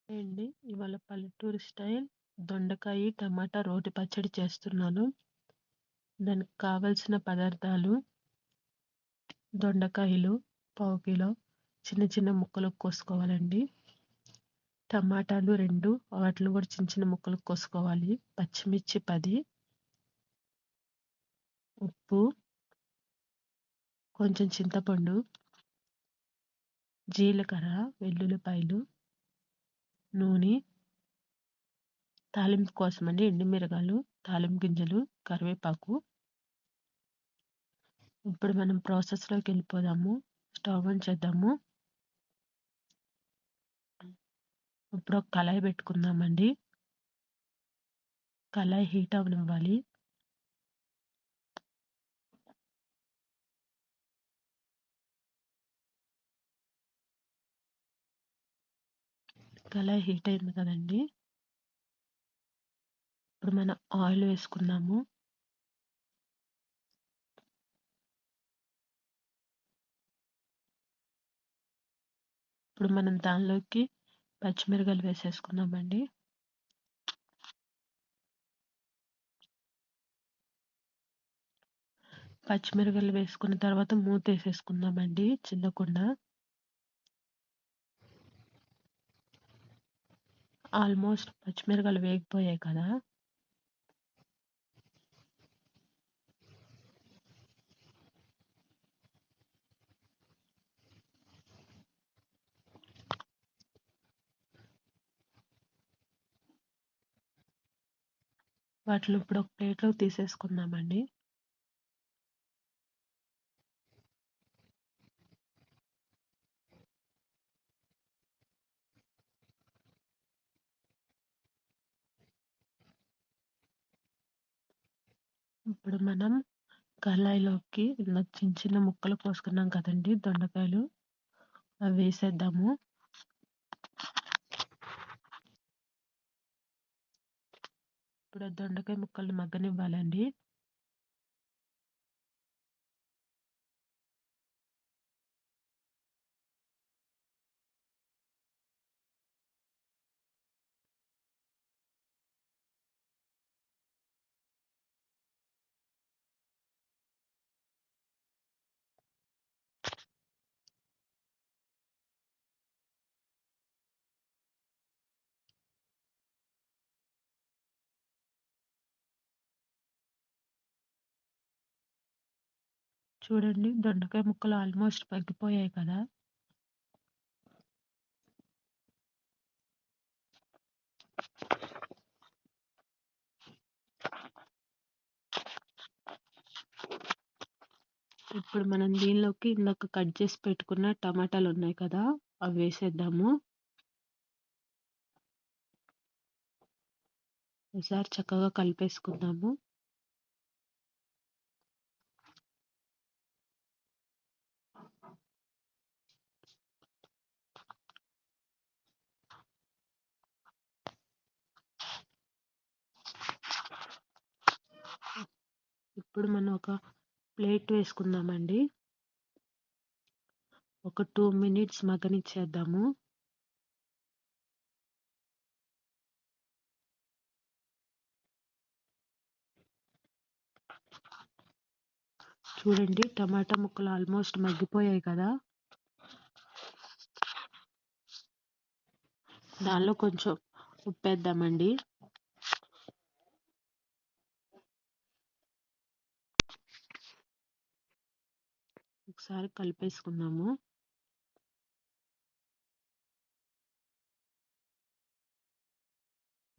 అండి. ఇవాళ పల్లెటూరు స్టైల్ దొండకాయ, టమాటా రోటి పచ్చడి చేస్తున్నాను. దానికి కావలసిన పదార్థాలు: దొండకాయలు పావు కిలో చిన్న చిన్న ముక్కలకు కోసుకోవాలండి. టమాటాలు 2 వాటిని కూడా చిన్న చిన్న ముక్కలకు కోసుకోవాలి. పచ్చిమిర్చి 10, ఉప్పు, కొంచెం చింతపండు, జీలకర్ర, వెల్లుల్లిపాయలు, నూనె, తాలింపు కోసమండి ఎండుమిరగాయలు, తాలింపు గింజలు, కరివేపాకు. ఇప్పుడు మనం ప్రాసెస్లోకి వెళ్ళిపోదాము. స్టవ్ ఆన్ చేద్దాము. ఇప్పుడు ఒక కళాయి పెట్టుకుందామండి. కళాయి హీట్ అవ్వనివ్వాలి. కళాయి హీట్ అయింది కదండి. ఇప్పుడు మనం ఆయిల్ వేసుకుందాము. ఇప్పుడు మనం దానిలోకి పచ్చిమిరకాయలు వేసేసుకుందామండి. పచ్చిమిరకాయలు వేసుకున్న తర్వాత మూత వేసేసుకుందామండి చిన్నకుండా. ఆల్మోస్ట్ పచ్చిమిరకాయలు వేగిపోయాయి కదా. వాటిని ఇప్పుడు ఒక ప్లేట్లోకి తీసేసుకుందామండి. ఇప్పుడు మనం కళాయిలోకి ఇలా చిన్న చిన్న ముక్కలు కోసుకున్నాం కదండి దొండకాయలు, అవి వేసేద్దాము. ఇప్పుడు దొండకాయ ముక్కలు మగ్గనివ్వాలండి. చూడండి, దొండకాయ ముక్కలు ఆల్మోస్ట్ మగ్గిపోయాయి కదా. ఇప్పుడు మనం దీనిలోకి ఇందాక కట్ చేసి పెట్టుకున్న టమాటాలు ఉన్నాయి కదా, అవి వేసేద్దాము. ఒకసారి చక్కగా కలిపేసుకుందాము. ఇప్పుడు మనం ఒక ప్లేట్ వేసుకుందామండి. ఒక 2 minutes మగ్గనిచ్చేద్దాము. చూడండి, టమాటా ముక్కలు ఆల్మోస్ట్ మగ్గిపోయాయి కదా. దానిలో కొంచెం ఉప్పు వేద్దామండి. ఒకసారి కలిపేసుకుందాము.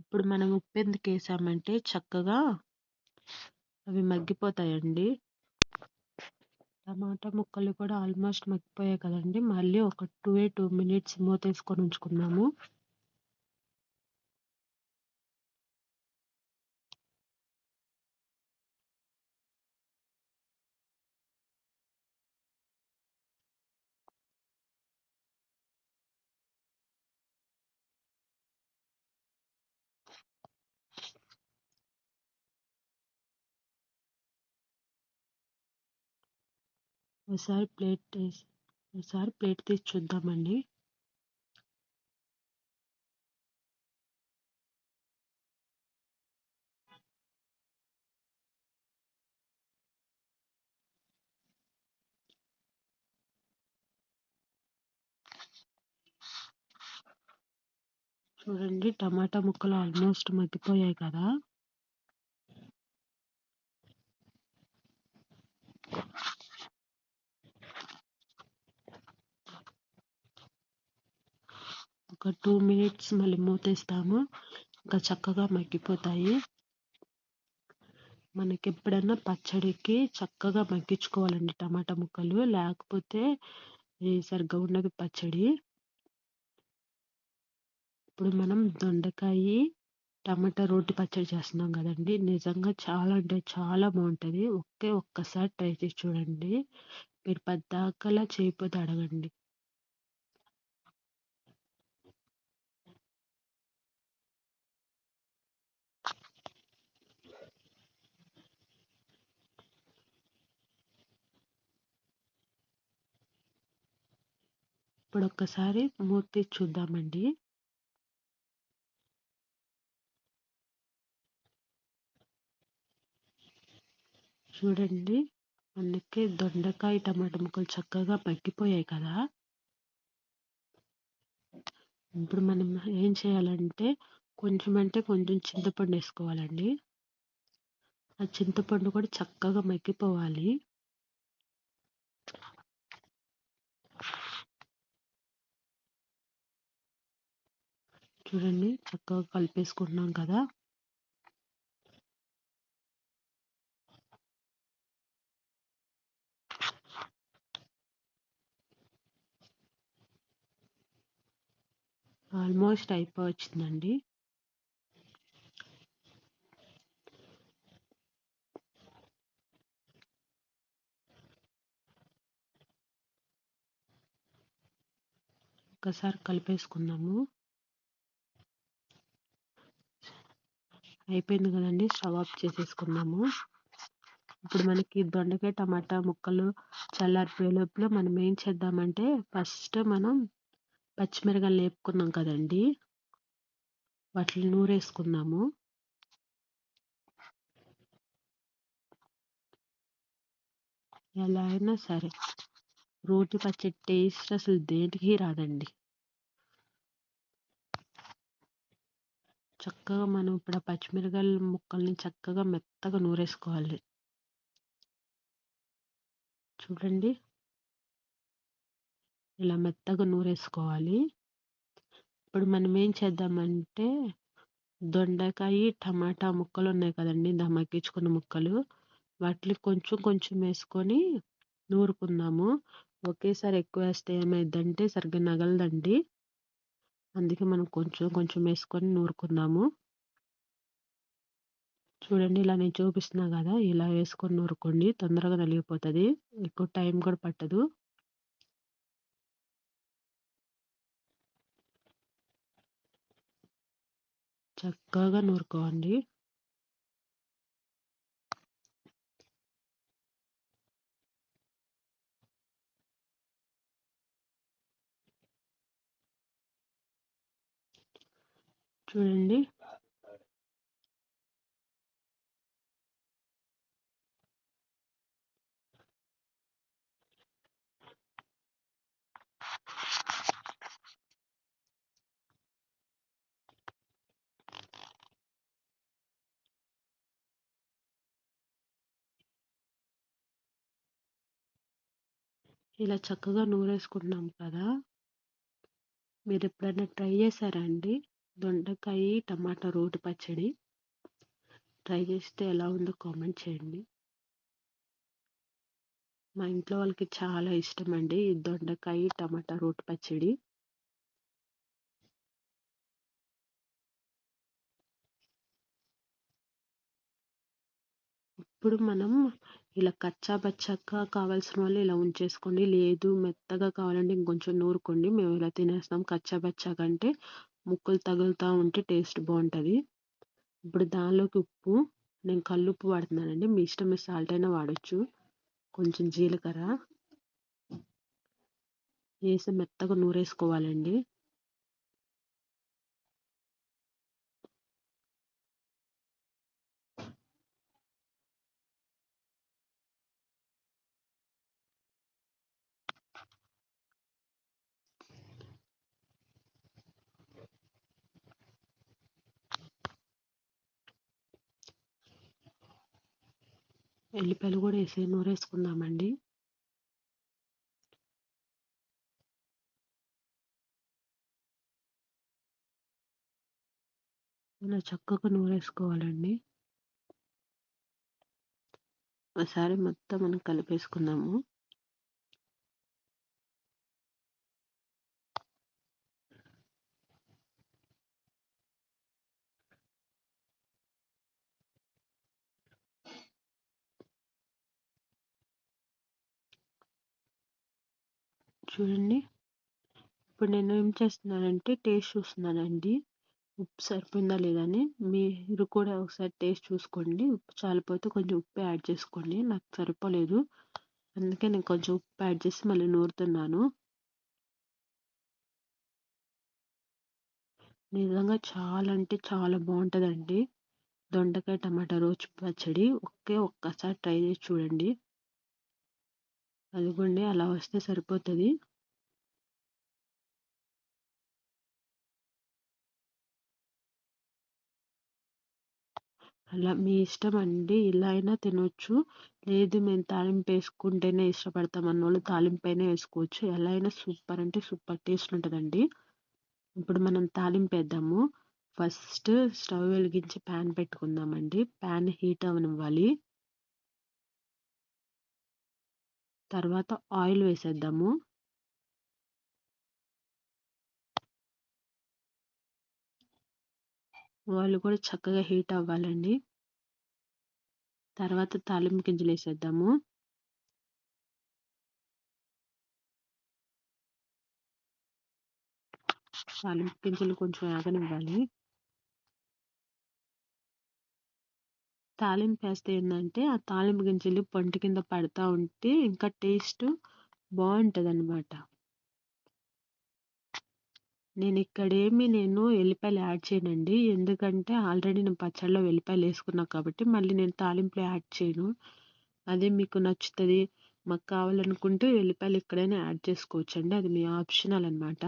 ఇప్పుడు మనం ఉప్పు ఎందుకు వేసామంటే చక్కగా అవి మగ్గిపోతాయండి. టమాటా ముక్కలు కూడా ఆల్మోస్ట్ మగ్గిపోయాయి కదండి. మళ్ళీ ఒక 2 minutes మూత వేసుకొని ఉంచుకుందాము. ఒకసారి ప్లేట్ తీసి చూద్దామండి. చూడండి టమాటా ముక్కలు ఆల్మోస్ట్ మగ్గిపోయాయి కదా. ఒక 2 మినిట్స్ మళ్ళీ మూతేస్తాము. ఇంకా చక్కగా మగ్గిపోతాయి. మనకి ఎప్పుడన్నా పచ్చడికి చక్కగా మగ్గించుకోవాలండి టమాటా ముక్కలు, లేకపోతే సరిగ్గా ఉండదు పచ్చడి. ఇప్పుడు మనం దొండకాయ టమాటా రోటి పచ్చడి చేస్తున్నాం కదండి. నిజంగా చాలా అంటే చాలా బాగుంటుంది. ఒక్కసారి ట్రై చేసి చూడండి. మీరు పద్దాకలా చేయకపోతే అడగండి. ఇప్పుడు ఒక్కసారి మూత చూద్దామండి. చూడండి మనకి దొండకాయ టమాటా ముక్కలు చక్కగా మగ్గిపోయాయి కదా. ఇప్పుడు మనం ఏం చేయాలంటే కొంచెం చింతపండు వేసుకోవాలండి. ఆ చింతపండు కూడా చక్కగా మగ్గిపోవాలి. చూడండి చక్కగా కలిపేసుకుంటున్నాం కదా. ఆల్మోస్ట్ అయిపోవచ్చిందండి. ఒకసారి కలిపేసుకుందాము. అయిపోయింది కదండి, స్టవ్ ఆఫ్ చేసేసుకుందాము. ఇప్పుడు మనకి దొండకాయ టమాటా ముక్కలు చల్లారిపోయే లోపల మనం ఏం చేద్దామంటే, ఫస్ట్ మనం పచ్చిమిరకాయలు వేపుకున్నాం కదండి, వాటిని నూరేసుకుందాము. ఎలా అయినా సరే రోటి పచ్చడి టేస్ట్ అసలు దేనికి రాదండి. చక్కగా మనం ఇప్పుడు ఆ పచ్చిమిరకాయల ముక్కల్ని చక్కగా మెత్తగా నూరేసుకోవాలి. చూడండి ఇలా మెత్తగా నూరేసుకోవాలి. ఇప్పుడు మనం ఏం చేద్దామంటే, దొండకాయ టమాటా ముక్కలు ఉన్నాయి కదండి, మగ్గించుకున్న ముక్కలు, వాటిని కొంచెం వేసుకొని నూరుకుందాము. ఒకేసారి ఎక్కువ వేస్తే ఏమైందంటే సరిగ్గా నగలదండి. అందుకే మనం కొంచెం వేసుకొని నూరుకుందాము. చూడండి ఇలా నేను చూపిస్తున్నా కదా, ఇలా వేసుకొని నూరుకోండి, తొందరగా నలిగిపోతుంది, ఎక్కువ టైం కూడా పట్టదు. చక్కగా నూరుకోండి. చూడండి ఇలా చక్కగా నూరేసుకుంటున్నాం కదా. మీరు ఎప్పుడైనా ట్రై చేశారా అండి దొండకాయ టమాటా రోటి పచ్చడి? ట్రై చేస్తే ఎలా ఉందో కామెంట్ చేయండి. మా ఇంట్లో వాళ్ళకి చాలా ఇష్టం అండి ఈ దొండకాయ టమాటా రోటి పచ్చడి. ఇప్పుడు మనం ఇలా కచ్చా బచ్చాగా కావాల్సిన వాళ్ళు ఇలా ఉంచేసుకోండి, లేదు మెత్తగా కావాలంటే ఇంకొంచెం నూరుకోండి. మేము ఇలా తినేస్తాం కచ్చా బచ్చాగా, అంటే ముక్కలు తగులుతూ ఉంటే టేస్ట్ బాగుంటుంది. ఇప్పుడు దానిలోకి ఉప్పు, నేను కల్లుప్పు వాడుతున్నానండి, మీ ఇష్టం, మీ సాల్ట్ అయినా వాడచ్చు. కొంచెం జీలకర్ర వేసి మెత్తగా నూరేసుకోవాలండి. ఎల్లిపాయలు కూడా వేసి నూరేసుకుందామండి. ఇలా చక్కగా నూరేసుకోవాలండి. ఒకసారి మొత్తం మనం కలిపేసుకుందాము. చూడండి, ఇప్పుడు నేను ఏం చేస్తున్నానంటే టేస్ట్ చూస్తున్నానండి, ఉప్పు సరిపోయిందా లేదా అని. మీరు కూడా ఒకసారి టేస్ట్ చూసుకోండి. ఉప్పు చాలిపోతే కొంచెం ఉప్పు యాడ్ చేసుకోండి. నాకు సరిపోలేదు, అందుకే నేను కొంచెం ఉప్పు యాడ్ చేసి మళ్ళీ నూరుతున్నాను. నిజంగా చాలా అంటే చాలా బాగుంటుందండి దొండకాయ టమాటా రోటి పచ్చడి. ఒక్కసారి ట్రై చేసి చూడండి. అదిగోండి, అలా వస్తే సరిపోతుంది. అలా మీ ఇష్టం అండి, ఇలా అయినా తినొచ్చు. లేదు మేము తాలింపు వేసుకుంటేనే ఇష్టపడతాం అన్నోళ్ళు తాలింపు అయినా వేసుకోవచ్చు. ఎలా అయినా సూపర్ అంటే సూపర్ టేస్ట్ ఉంటుందండి. ఇప్పుడు మనం తాలింపు వేద్దాము. ఫస్ట్ స్టవ్ వెలిగించి ప్యాన్ పెట్టుకుందామండి. ప్యాన్ హీట్ అవ్వనివ్వాలి. తర్వాత ఆయిల్ వేసేద్దాము. ఆయిల్ కూడా చక్కగా హీట్ అవ్వాలండి. తర్వాత తాలింపు గింజలు వేసేద్దాము. తాలింపు గింజలు కొంచెం వేగనివ్వాలి. తాలింపు వేస్తే ఏంటంటే ఆ తాలింపు గింజలు పంట కింద పడతా ఉంటే ఇంకా టేస్ట్ బాగుంటుంది అన్నమాట. నేను ఎల్లిపాయలు యాడ్ చేయనండి, ఎందుకంటే ఆల్రెడీ నేను పచ్చడిలో ఎల్లిపాయలు వేసుకున్నా కాబట్టి మళ్ళీ నేను తాలింపులో యాడ్ చేయను. అదే మీకు నచ్చుతుంది, మాకు కావాలనుకుంటే ఎల్లిపాయలు ఎక్కడైనా యాడ్ చేసుకోవచ్చండి, అది మీ ఆప్షనల్ అన్నమాట.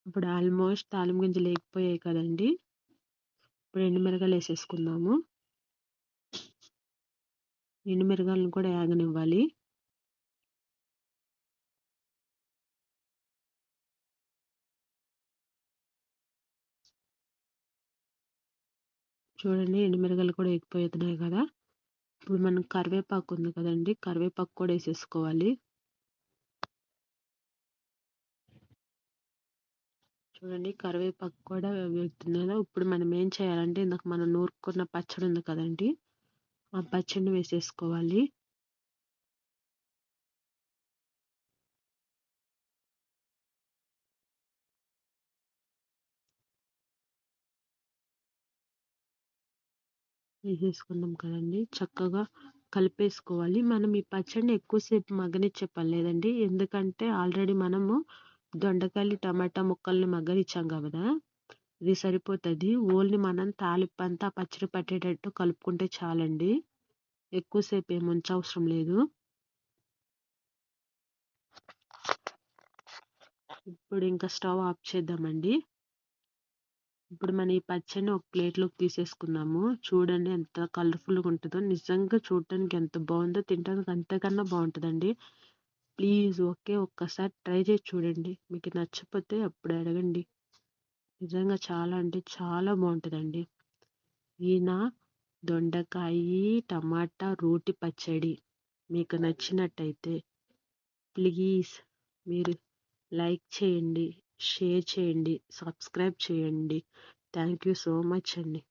ఇప్పుడు ఆల్మోస్ట్ తాలింపు గింజలు లేకపోయాయి కదండి. ఇప్పుడు ఎండుమిరగాయలు వేసేసుకుందాము. ఎండుమిరగాయలను కూడా వేగనివ్వాలి. చూడండి, ఎండుమిరగాయలు కూడా ఎగిపోతున్నాయి కదా. ఇప్పుడు మనం కరివేపాకు ఉంది కదండి, కరివేపాకు కూడా వేసేసుకోవాలి. చూడండి, కరివేపాకు కూడా వేగుతుంది కదా. ఇప్పుడు మనం ఏం చేయాలంటే ఇందాక మనం నూరుకున్న పచ్చడి ఉంది కదండి, ఆ పచ్చడిని వేసేసుకోవాలి. వేసేసుకున్నాం కదండి, చక్కగా కలిపేసుకోవాలి. మనం ఈ పచ్చడిని ఎక్కువసేపు మగ్గనిచ్చే పని లేదండి, ఎందుకంటే ఆల్రెడీ మనము దొండకాయలు టమాటా ముక్కల్ని మగ్గనిచ్చాం కదా, ఇది సరిపోతుంది. ఓన్లీ మనం తాలింపు అంతా పచ్చడి పట్టేటట్టు కలుపుకుంటే చాలండి, ఎక్కువసేపు ఏమి ఉంచవసరం లేదు. ఇప్పుడు ఇంకా స్టవ్ ఆఫ్ చేద్దామండి. ఇప్పుడు మనం ఈ పచ్చడిని ఒక ప్లేట్లోకి తీసేసుకుందాము. చూడండి ఎంత కలర్ఫుల్గా ఉంటుందో, నిజంగా చూడటానికి ఎంత బాగుందో, తినడానికి అంతకన్నా బాగుంటుందండి. ప్లీజ్ ఒక్కసారి ట్రై చేసి చూడండి. మీకు నచ్చకపోతే అప్పుడు అడగండి. నిజంగా చాలా అంటే చాలా బాగుంటుందండి. ఈయన దొండకాయ టమాటా రోటి పచ్చడి మీకు నచ్చినట్టయితే ప్లీజ్ మీరు లైక్ చేయండి, షేర్ చేయండి, సబ్స్క్రైబ్ చేయండి. థ్యాంక్ యూ సో మచ్ అండి.